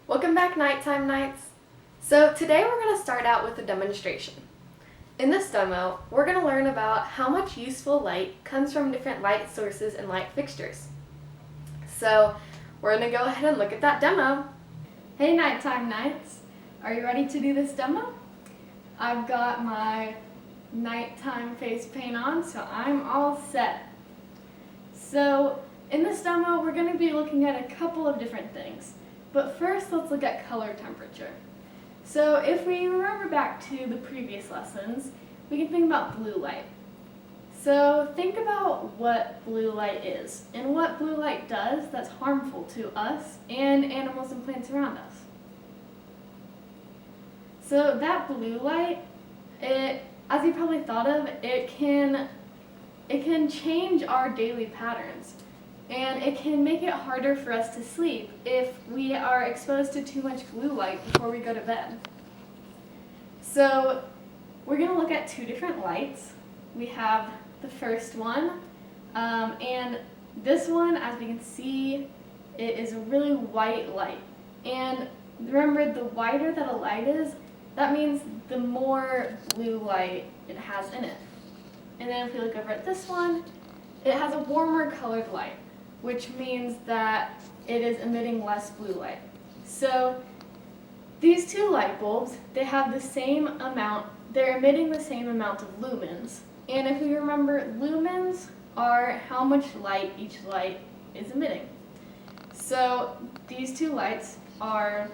Welcome back, Nighttime Nights. So today we're going to start out with a demonstration. In this demo, we're going to learn about how much useful light comes from different light sources and light fixtures. So we're going to go ahead and look at that demo. Hey Nighttime Nights, are you ready to do this demo? I've got my nighttime face paint on, so I'm all set. So in this demo, we're going to be looking at a couple of different things. But first, let's look at color temperature. So if we remember back to the previous lessons, we can think about blue light. So think about what blue light is and what blue light does that's harmful to us and animals and plants around us. So that blue light, as you probably thought of, it can change our daily patterns. And it can make it harder for us to sleep if we are exposed to too much blue light before we go to bed. So we're going to look at two different lights. We have the first one, and this one, as we can see, it is a really white light. And remember, the whiter that a light is, that means the more blue light it has in it. And then if we look over at this one, it has a warmer colored light, which means that it is emitting less blue light. So these two light bulbs, they have the same amount, they're emitting the same amount of lumens. And if we remember, lumens are how much light each light is emitting. So these two lights are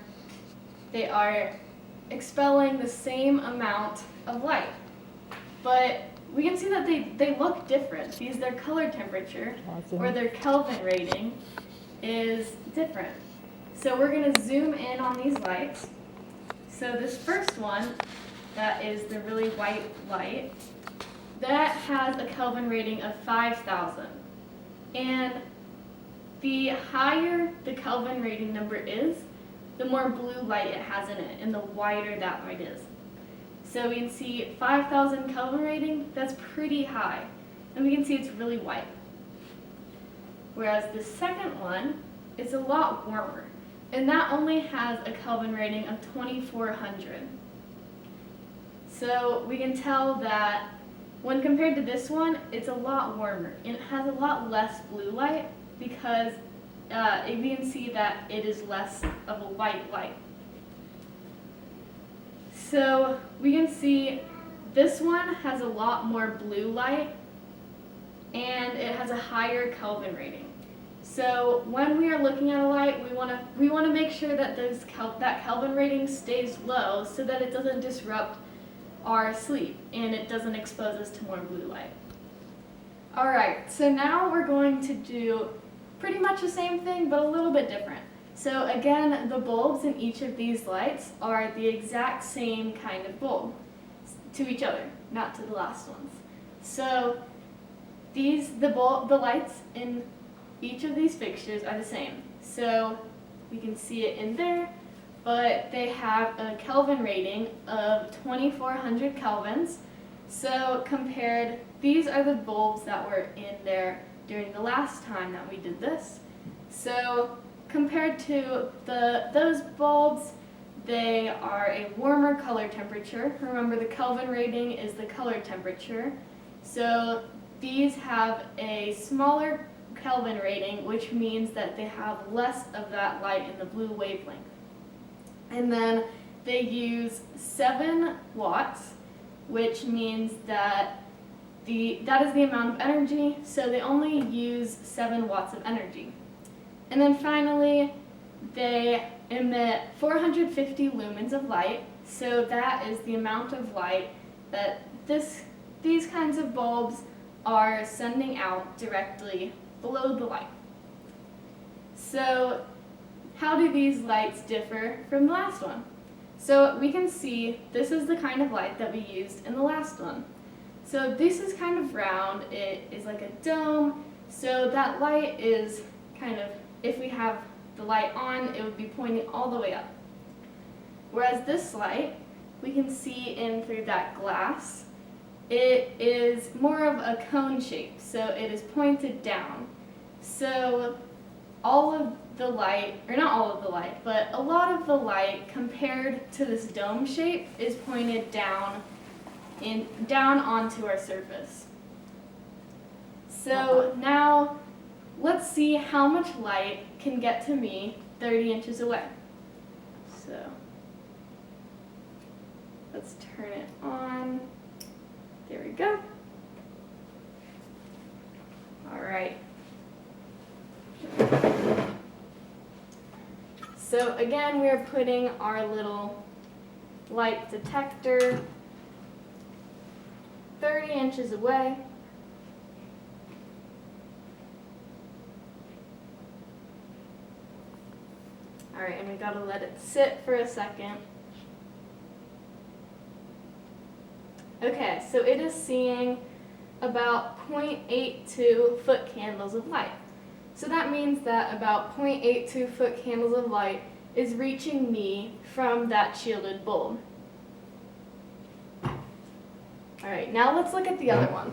expelling the same amount of light. But we can see that they look different. Their color temperature, or their Kelvin rating, is different. So we're going to zoom in on these lights. So this first one, that is the really white light, that has a Kelvin rating of 5,000. And the higher the Kelvin rating number is, the more blue light it has in it, and the whiter that light is. So we can see 5,000 Kelvin rating, that's pretty high. And we can see it's really white. Whereas the second one is a lot warmer. And that only has a Kelvin rating of 2,400. So we can tell that when compared to this one, it's a lot warmer. And it has a lot less blue light because we can see that it is less of a white light. So we can see this one has a lot more blue light and it has a higher Kelvin rating. So when we are looking at a light, we want to make sure that that Kelvin rating stays low so that it doesn't disrupt our sleep and it doesn't expose us to more blue light. Alright, so now we're going to do pretty much the same thing but a little bit different. So again, the bulbs in each of these lights are the exact same kind of bulb to each other, not to the last ones. So the lights in each of these fixtures are the same. So we can see it in there, but they have a Kelvin rating of 2,400 kelvins. So compared, these are the bulbs that were in there during the last time that we did this. So compared to those bulbs, they are a warmer color temperature. Remember, the Kelvin rating is the color temperature. So these have a smaller Kelvin rating, which means that they have less of that light in the blue wavelength. And then they use 7 watts, which means that that is the amount of energy, so they only use 7 watts of energy. And then finally, they emit 450 lumens of light, so that is the amount of light that these kinds of bulbs are sending out directly below the light. So how do these lights differ from the last one? So we can see this is the kind of light that we used in the last one. So this is kind of round, it is like a dome, so that light is kind of, if we have the light on, it would be pointing all the way up. Whereas this light, we can see in through that glass, it is more of a cone shape, so it is pointed down. So all of the light, or not all of the light, but a lot of the light compared to this dome shape is pointed down onto our surface. So now let's see how much light can get to me 30 inches away. So let's turn it on. There we go. All right. So again, we're putting our little light detector 30 inches away. All right, and we gotta let it sit for a second. Okay, so it is seeing about 0.82 foot candles of light. So that means that about 0.82 foot candles of light is reaching me from that shielded bulb. All right, now let's look at the other one.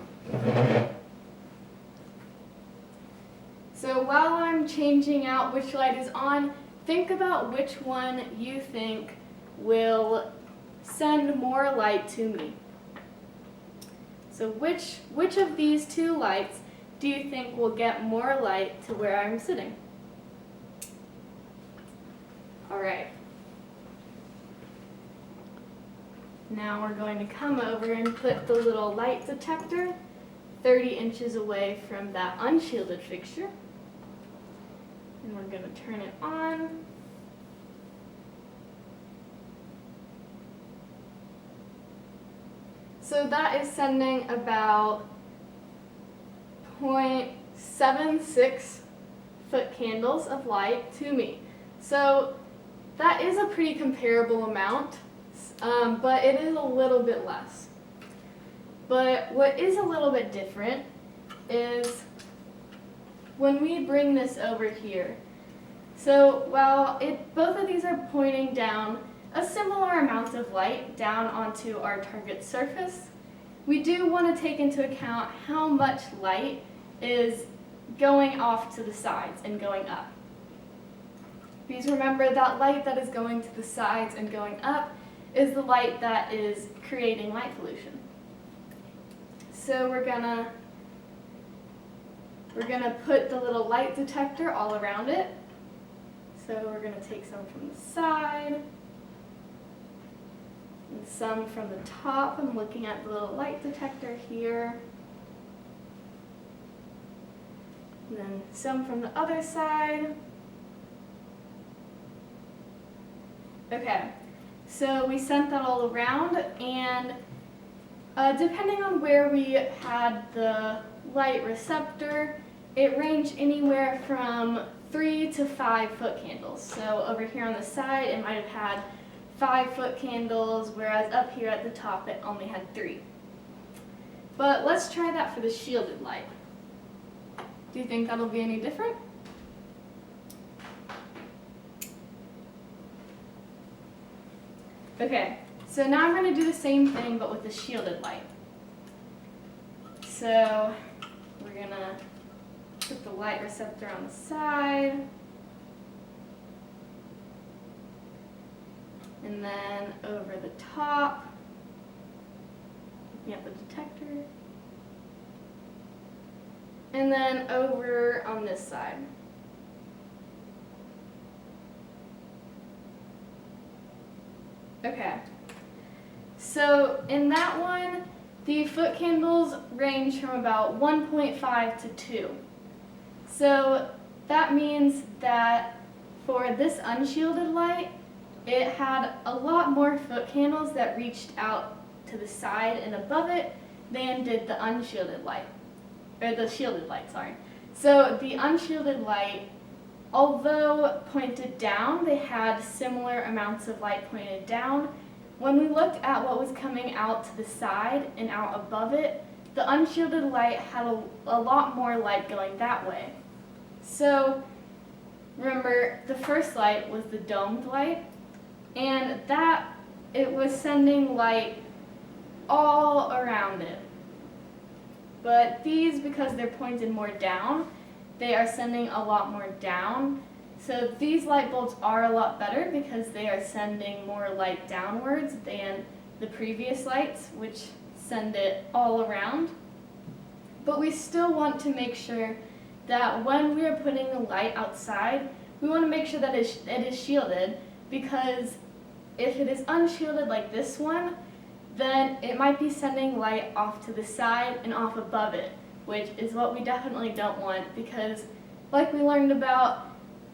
So while I'm changing out which light is on, think about which one you think will send more light to me. So which of these two lights do you think will get more light to where I'm sitting? All right. Now we're going to come over and put the little light detector 30 inches away from that unshielded fixture. And we're going to turn it on. So that is sending about 0.76 foot candles of light to me. So that is a pretty comparable amount, but it is a little bit less. But what is a little bit different is when we bring this over here. So while both of these are pointing down a similar amount of light down onto our target surface, we do want to take into account how much light is going off to the sides and going up. Please remember that light that is going to the sides and going up is the light that is creating light pollution. So we're gonna put the little light detector all around it. So we're gonna take some from the side and some from the top. I'm looking at the little light detector here. And then some from the other side. Okay, so we sent that all around, and depending on where we had the light receptor, it ranged anywhere from 3 to 5 foot candles. So over here on the side, it might have had 5 foot candles, whereas up here at the top, it only had 3. But let's try that for the shielded light. Do you think that'll be any different? Okay, so now I'm going to do the same thing, but with the shielded light. So we're going to put the light receptor on the side. And then over the top, looking at the detector. And then over on this side. Okay, so in that one, the foot candles range from about 1.5 to 2. So that means that for this unshielded light, it had a lot more foot candles that reached out to the side and above it than did the unshielded light, or the shielded light, sorry. So the unshielded light, although pointed down, they had similar amounts of light pointed down. When we looked at what was coming out to the side and out above it, the unshielded light had a lot more light going that way. So remember, the first light was the domed light, and that it was sending light all around it. But these, because they're pointed more down, they are sending a lot more down. So these light bulbs are a lot better because they are sending more light downwards than the previous lights, which send it all around. But we still want to make sure that when we are putting the light outside, we want to make sure that it is shielded, because if it is unshielded like this one, then it might be sending light off to the side and off above it, which is what we definitely don't want, because like we learned about,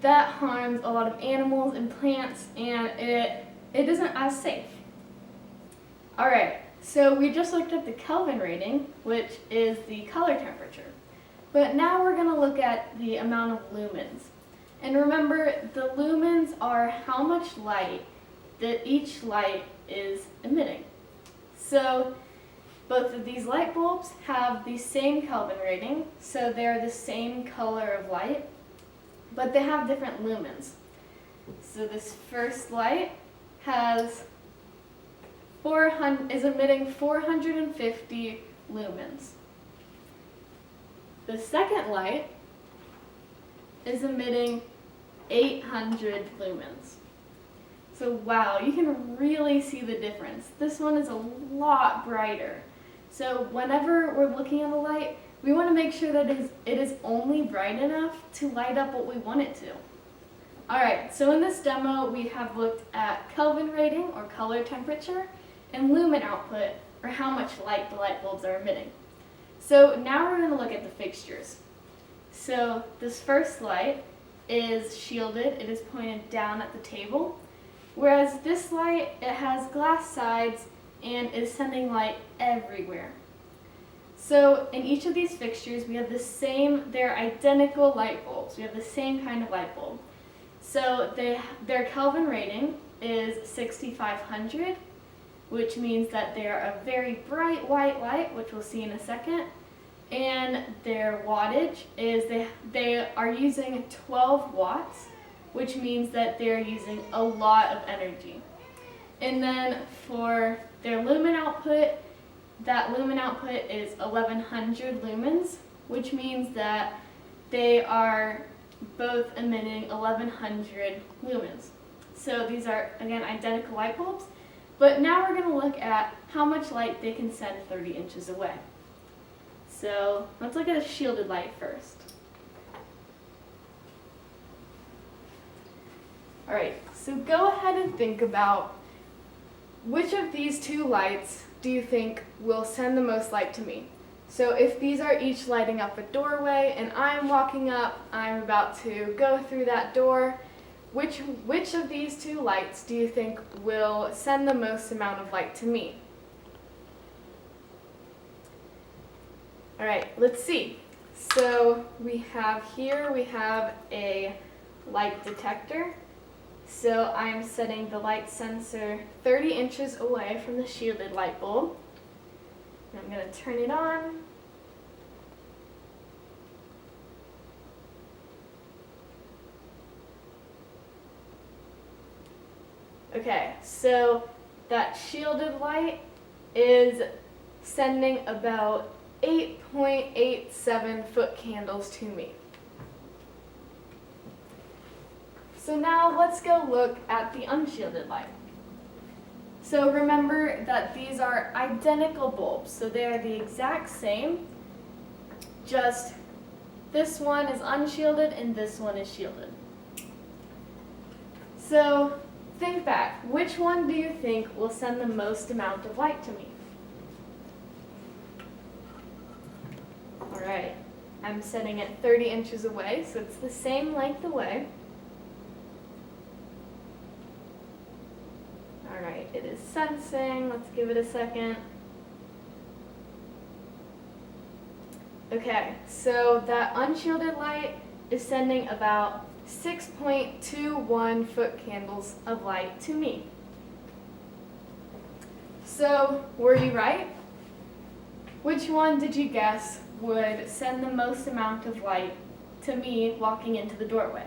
that harms a lot of animals and plants, and it isn't as safe. Alright, so we just looked at the Kelvin rating, which is the color temperature. But now we're going to look at the amount of lumens. And remember, the lumens are how much light that each light is emitting. So both of these light bulbs have the same Kelvin rating, so they're the same color of light, but they have different lumens. So this first light is emitting 450 lumens. The second light is emitting 800 lumens. So wow, you can really see the difference. This one is a lot brighter. So whenever we're looking at a light, we want to make sure that it is only bright enough to light up what we want it to. Alright, so in this demo we have looked at Kelvin rating, or color temperature, and lumen output, or how much light the light bulbs are emitting. So now we're going to look at the fixtures. So this first light is shielded, it is pointed down at the table, whereas this light, it has glass sides and is sending light everywhere. So in each of these fixtures we have they're identical light bulbs, we have the same kind of light bulb. So their Kelvin rating is 6500, which means that they are a very bright white light, which we'll see in a second. And their wattage is they are using 12 watts, which means that they're using a lot of energy. And then for their lumen output, that lumen output is 1100 lumens, which means that they are both emitting 1100 lumens. So these are, again, identical light bulbs. But now we're going to look at how much light they can send 30 inches away. So let's look at a shielded light first. Alright, so go ahead and think about which of these two lights do you think will send the most light to me? So if these are each lighting up a doorway and I'm walking up, I'm about to go through that door, which of these two lights do you think will send the most amount of light to me? Alright, let's see. So we have a light detector. So I am setting the light sensor 30 inches away from the shielded light bulb. And I'm going to turn it on. Okay, so that shielded light is sending about 8.87 foot candles to me. So now let's go look at the unshielded light. So remember that these are identical bulbs, so they are the exact same, just this one is unshielded and this one is shielded. So think back, which one do you think will send the most amount of light to me? Alright, I'm setting it 30 inches away, so it's the same length away. Alright, it is sensing. Let's give it a second. Okay, so that unshielded light is sending about 6.21 foot candles of light to me. So, were you right? Which one did you guess would send the most amount of light to me walking into the doorway?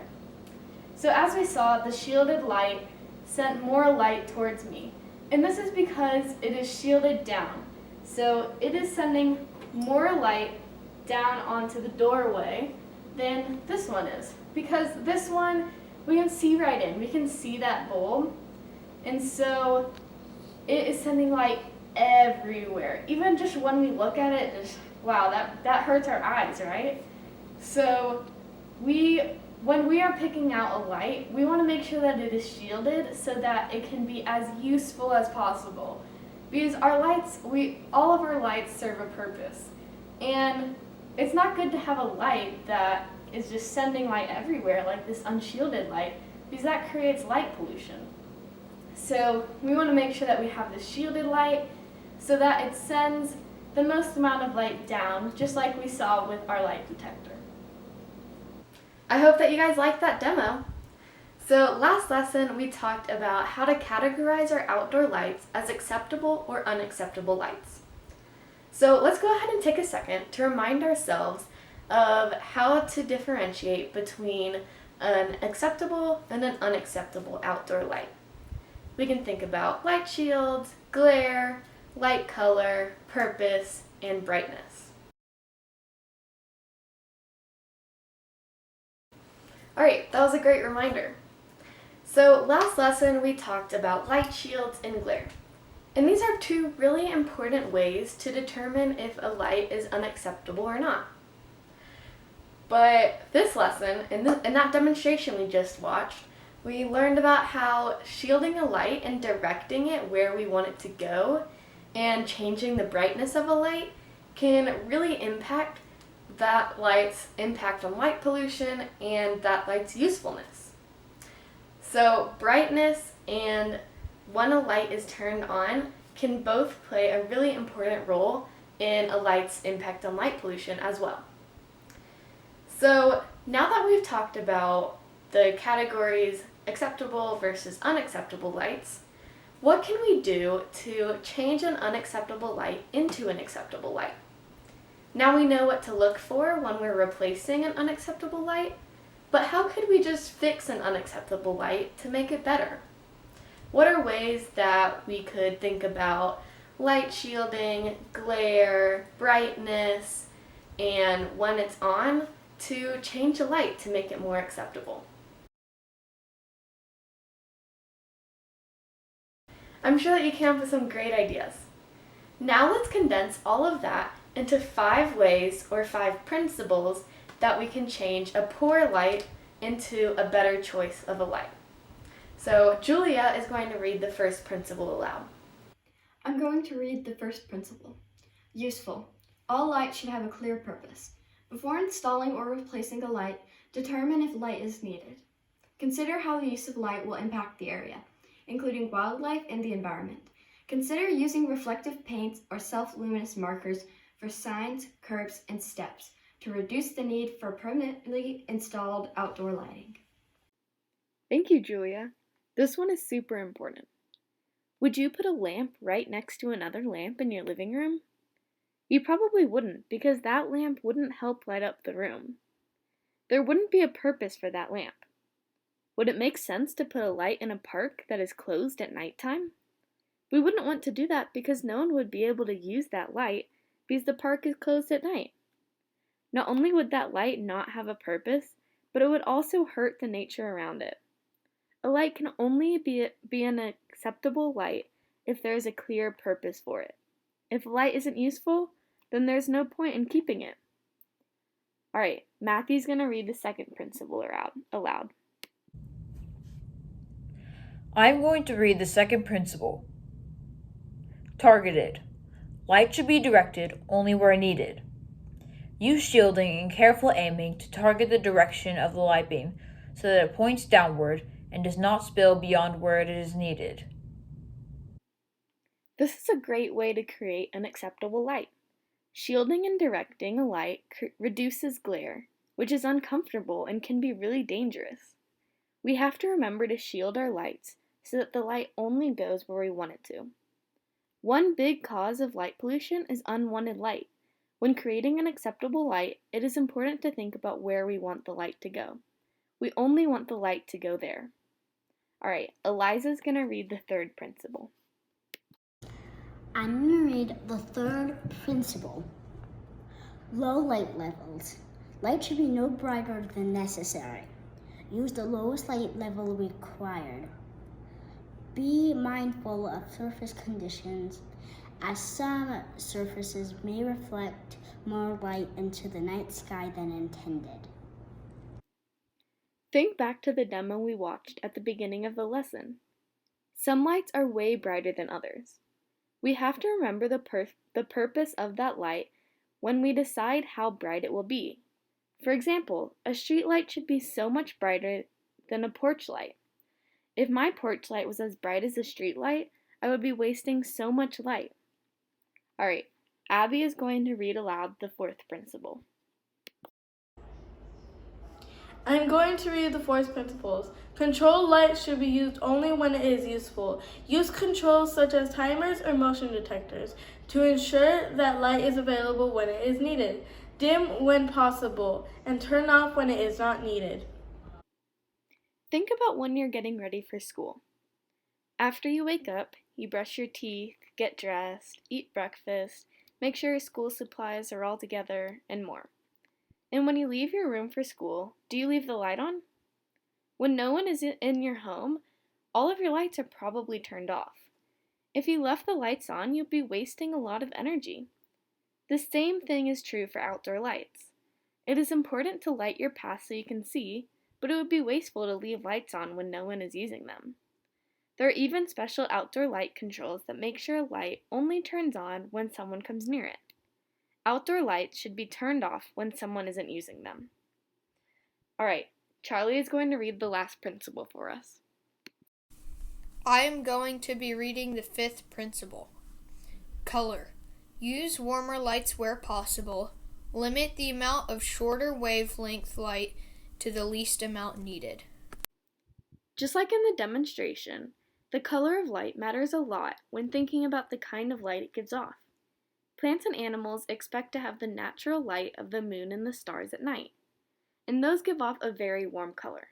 So as we saw, the shielded light sent more light towards me. And this is because it is shielded down. So it is sending more light down onto the doorway than this one is. Because this one, we can see right in. We can see that bulb. And so it is sending light everywhere. Even just when we look at it, just, wow, that hurts our eyes, right? So when we are picking out a light, we want to make sure that it is shielded so that it can be as useful as possible. Because all of our lights serve a purpose. And it's not good to have a light that is just sending light everywhere, like this unshielded light, because that creates light pollution. So we want to make sure that we have this shielded light so that it sends the most amount of light down, just like we saw with our light detector. I hope that you guys liked that demo. So last lesson we talked about how to categorize our outdoor lights as acceptable or unacceptable lights. So let's go ahead and take a second to remind ourselves of how to differentiate between an acceptable and an unacceptable outdoor light. We can think about light shields, glare, light color, purpose, and brightness. Alright, that was a great reminder. So last lesson we talked about light shields and glare. And these are two really important ways to determine if a light is unacceptable or not. But this lesson, in that demonstration we just watched, we learned about how shielding a light and directing it where we want it to go and changing the brightness of a light can really impact that light's impact on light pollution and that light's usefulness. So brightness and when a light is turned on can both play a really important role in a light's impact on light pollution as well. So now that we've talked about the categories acceptable versus unacceptable lights, what can we do to change an unacceptable light into an acceptable light? Now we know what to look for when we're replacing an unacceptable light, but how could we just fix an unacceptable light to make it better? What are ways that we could think about light shielding, glare, brightness, and when it's on, to change a light to make it more acceptable? I'm sure that you came up with some great ideas. Now let's condense all of that into 5 ways or 5 principles that we can change a poor light into a better choice of a light. So Julia is going to read the first principle aloud. I'm going to read the first principle. Useful. All light should have a clear purpose. Before installing or replacing a light, determine if light is needed. Consider how the use of light will impact the area, including wildlife and the environment. Consider using reflective paints or self-luminous markers for signs, curbs, and steps to reduce the need for permanently installed outdoor lighting. Thank you, Julia. This one is super important. Would you put a lamp right next to another lamp in your living room? You probably wouldn't, because that lamp wouldn't help light up the room. There wouldn't be a purpose for that lamp. Would it make sense to put a light in a park that is closed at nighttime? We wouldn't want to do that because no one would be able to use that light because the park is closed at night. Not only would that light not have a purpose, but it would also hurt the nature around it. A light can only be an acceptable light if there is a clear purpose for it. If a light isn't useful, then there's no point in keeping it. Alright, Matthew's going to read the second principle aloud. I'm going to read the second principle. Targeted. Light should be directed only where needed. Use shielding and careful aiming to target the direction of the light beam so that it points downward and does not spill beyond where it is needed. This is a great way to create an acceptable light. Shielding and directing a light reduces glare, which is uncomfortable and can be really dangerous. We have to remember to shield our lights so that the light only goes where we want it to. One big cause of light pollution is unwanted light. When creating an acceptable light, it is important to think about where we want the light to go. We only want the light to go there. Alright, Eliza's going to read the third principle. I'm going to read the third principle. Low light levels. Light should be no brighter than necessary. Use the lowest light level required. Be mindful of surface conditions, as some surfaces may reflect more light into the night sky than intended. Think back to the demo we watched at the beginning of the lesson. Some lights are way brighter than others. We have to remember the purpose of that light when we decide how bright it will be. For example, a street light should be so much brighter than a porch light. If my porch light was as bright as a street light, I would be wasting so much light. Alright, Abby is going to read aloud the fourth principle. I'm going to read the fourth principles. Controlled light should be used only when it is useful. Use controls such as timers or motion detectors to ensure that light is available when it is needed. Dim when possible, and turn off when it is not needed. Think about when you're getting ready for school. After you wake up, you brush your teeth, get dressed, eat breakfast, make sure your school supplies are all together, and more. And when you leave your room for school, do you leave the light on? When no one is in your home, all of your lights are probably turned off. If you left the lights on, you'd be wasting a lot of energy. The same thing is true for outdoor lights. It is important to light your path so you can see, but it would be wasteful to leave lights on when no one is using them. There are even special outdoor light controls that make sure a light only turns on when someone comes near it. Outdoor lights should be turned off when someone isn't using them. Alright, Charlie is going to read the last principle for us. I am going to be reading the fifth principle. Color. Use warmer lights where possible. Limit the amount of shorter wavelength light to the least amount needed. Just like in the demonstration, the color of light matters a lot when thinking about the kind of light it gives off. Plants and animals expect to have the natural light of the moon and the stars at night, and those give off a very warm color.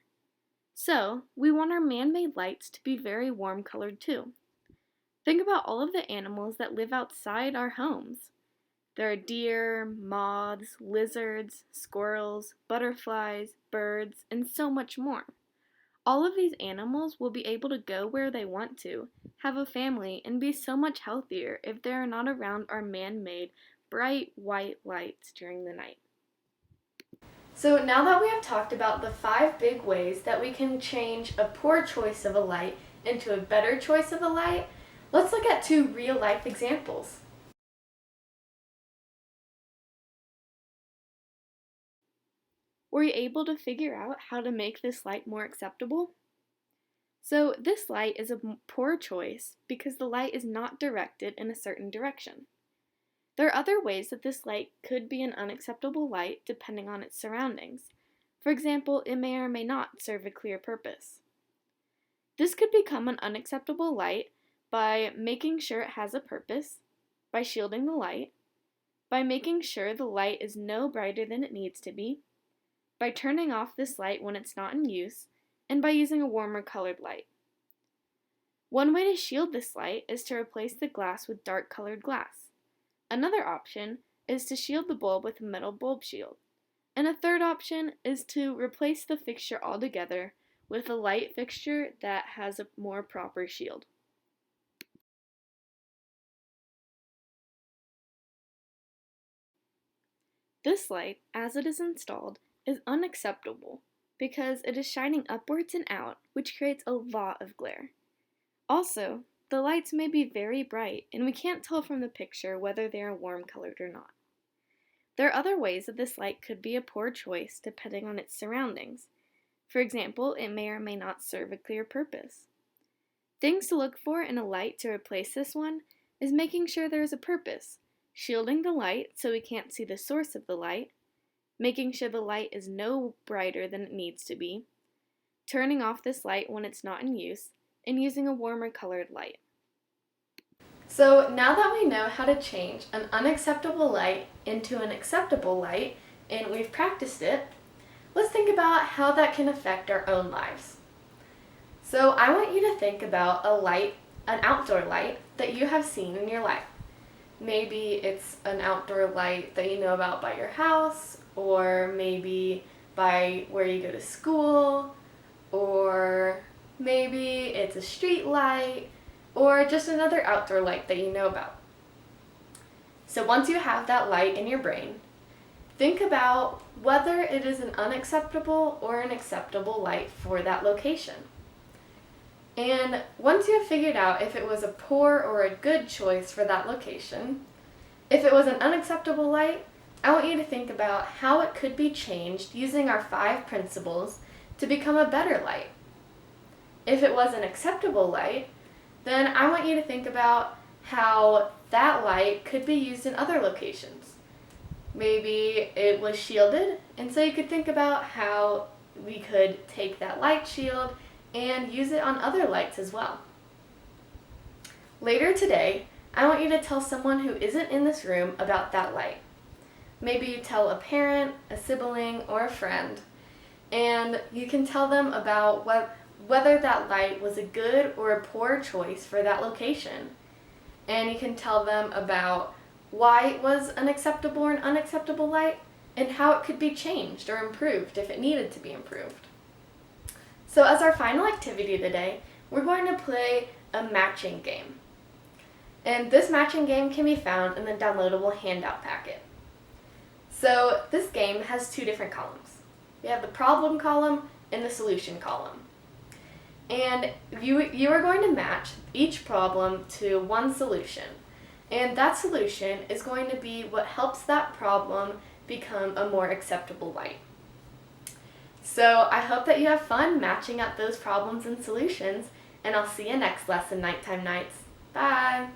So, we want our man-made lights to be very warm colored too. Think about all of the animals that live outside our homes. There are deer, moths, lizards, squirrels, butterflies, birds, and so much more. All of these animals will be able to go where they want to, have a family, and be so much healthier if they are not around our man-made, bright white lights during the night. So now that we have talked about the 5 big ways that we can change a poor choice of a light into a better choice of a light, let's look at 2 real-life examples. Were you able to figure out how to make this light more acceptable? So this light is a poor choice because the light is not directed in a certain direction. There are other ways that this light could be an unacceptable light depending on its surroundings. For example, it may or may not serve a clear purpose. This could become an unacceptable light by making sure it has a purpose, by shielding the light, by making sure the light is no brighter than it needs to be, by turning off this light when it's not in use, and by using a warmer colored light. One way to shield this light is to replace the glass with dark colored glass. Another option is to shield the bulb with a metal bulb shield. And a third option is to replace the fixture altogether with a light fixture that has a more proper shield. This light, as it is installed, is unacceptable because it is shining upwards and out, which creates a lot of glare. Also, the lights may be very bright, and we can't tell from the picture whether they are warm colored or not. There are other ways that this light could be a poor choice depending on its surroundings. For example, it may or may not serve a clear purpose. Things to look for in a light to replace this one is making sure there is a purpose, shielding the light so we can't see the source of the light, making sure the light is no brighter than it needs to be, turning off this light when it's not in use, and using a warmer colored light. So now that we know how to change an unacceptable light into an acceptable light, and we've practiced it, let's think about how that can affect our own lives. So I want you to think about a light, an outdoor light that you have seen in your life. Maybe it's an outdoor light that you know about by your house, or maybe by where you go to school, or maybe it's a street light, or just another outdoor light that you know about. So once you have that light in your brain, think about whether it is an unacceptable or an acceptable light for that location. And once you have figured out if it was a poor or a good choice for that location, if it was an unacceptable light, I want you to think about how it could be changed using our 5 principles to become a better light. If it was an acceptable light, then I want you to think about how that light could be used in other locations. Maybe it was shielded, and so you could think about how we could take that light shield and use it on other lights as well. Later today, I want you to tell someone who isn't in this room about that light. Maybe you tell a parent, a sibling, or a friend, and you can tell them about whether that light was a good or a poor choice for that location. And you can tell them about why it was an acceptable or an unacceptable light and how it could be changed or improved if it needed to be improved. So as our final activity today, we're going to play a matching game. And this matching game can be found in the downloadable handout packet. So this game has 2 different columns. We have the problem column and the solution column. And you are going to match each problem to one solution. And that solution is going to be what helps that problem become a more acceptable light. So I hope that you have fun matching up those problems and solutions, and I'll see you next lesson, Nighttime Nights. Bye!